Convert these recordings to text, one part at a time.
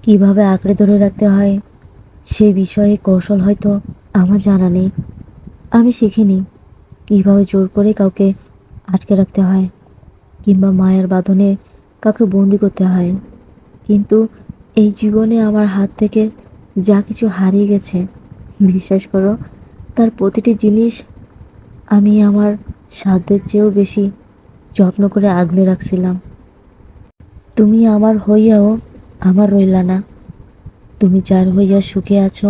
কিভাবে আঁকড়ে ধরে রাখতে হয় সে বিষয়ে কৌশল হয়তো আমার জানা নেই। আমি শিখিনি কিভাবে জোর করে কাউকে আটকে রাখতে হয় কিংবা মায়ের বাঁধনে কাউকে বন্দি করতে হয়। কিন্তু এই জীবনে আমার হাত থেকে যা কিছু হারিয়ে গেছে, বিশ্বাস করো, তার প্রতিটি জিনিস আমি আমার সাধ্যের চেয়েও বেশি যত্ন করে আগলে রাখছিলাম। তুমি আমার হইয়াও আমার রইলা না। তুমি যার হইয়া সুখে আছো,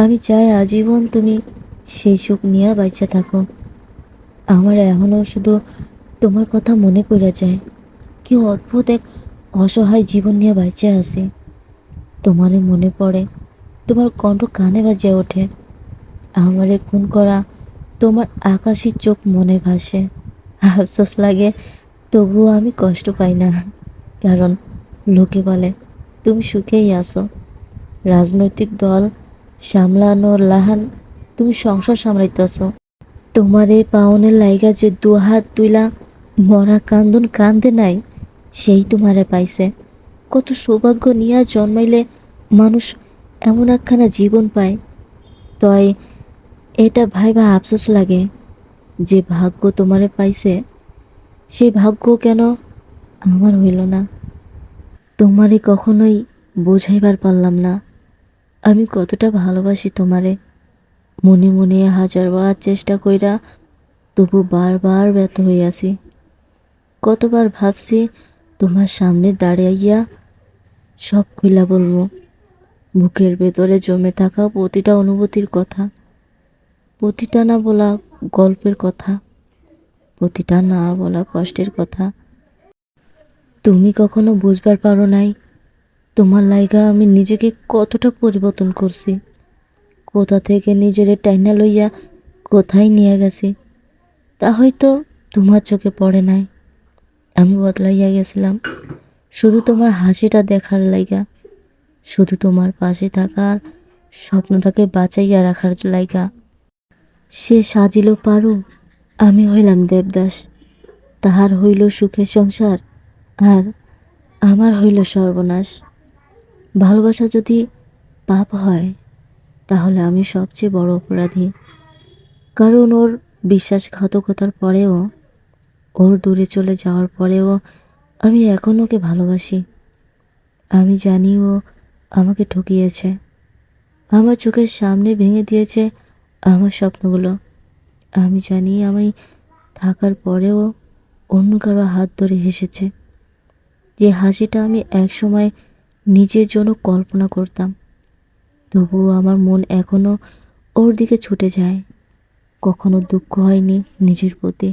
আমি চাই আজীবন তুমি সেই সুখ নিয়ে বাইচা থাকো। আমার এখনো শুধু তোমার কথা মনে পড়ে যায়। কি অদ্ভুত এক অসহায় জীবন নিয়ে বাইচে আছে। তোমারে মনে পড়ে, তোমার কণ্ঠ কানে বাজিয়ে ওঠে। আমারে খুন করা তোমার আকাশী চোখ মনে ভাসে। আফসোস লাগে, তবুও আমি কষ্ট পাই না, কারণ লোকে বলে তুমি সুখেই আছো। রাজনৈতিক দল সামলানোর লাহান তুমি সংসার সামলাইতেছো। তোমার এই পাওনের লাইগা যে দুহাত তুইলা মরা কান্দন কান্দে নাই, সেই তোমারে পাইছে। কত সৌভাগ্য নিয়া জন্মাইলে মানুষ এমন একখানা জীবন পায়। তয় এটা ভাইবা আফসোস লাগে, যে ভাগ্য তোমারে পাইছে সেই ভাগ্য কেন আমার হইল না। তোমারে কখনোই বোঝাইবার পারলাম না আমি কতটা ভালোবাসি তোমারে। মনে মনে হাজারবার চেষ্টা কইরা তবু বারবার ব্যর্থ হইয়াছি। কতবার ভাবছি তোমার সামনে দাঁড়াইয়া সব খুইলা বলবো, বুকের ভেতরে জমে থাকা প্রতিটা অনুভূতির কথা, প্রতিটা না বলা গল্পের কথা, প্রতিটা না বলা কষ্টের কথা। তুমি কখনো বুঝবার পারো নাই তোমার লাইগা আমি নিজেকে কতটা পরিবর্তন করছি, কোথা থেকে নিজেরে টাইনা লইয়া কোথায় নিয়ে গেছি তা হয়তো তোমার চোখে পড়ে নাই। আমি বদলাইয়া গেছিলাম শুধু তোমার হাসিটা দেখার লাইগা, শুধু তোমার পাশে থাকার স্বপ্নটাকে বাঁচাইয়া রাখার লাইগা। সে সাজিল পারু, আমি হইলাম দেবদাস। তাহার হইল সুখের সংসার, আর আমার হইল সর্বনাশ। ভালোবাসা যদি পাপ হয়, তাহলে আমি সবচেয়ে বড় অপরাধী। কারণ ওর বিশ্বাসঘাতকতার পরেও, ওর দূরে চলে যাওয়ার পরেও আমি এখন ওকে ভালোবাসি। আমি জানি ও আমাকে ঠকিয়েছে, আমার চোখের সামনে ভেঙে দিয়েছে আমার স্বপ্নগুলো। আমি জানি আমি থাকার পরেও অন্য কারো হাত ধরে হেসেছে, যে হাসিটা আমি একসময় নিজের জন্য কল্পনা করতাম। তবুও আমার মন এখনো ওর দিকে ছুটে যায়। কখনো দুঃখ হয়নি নিজের প্রতি।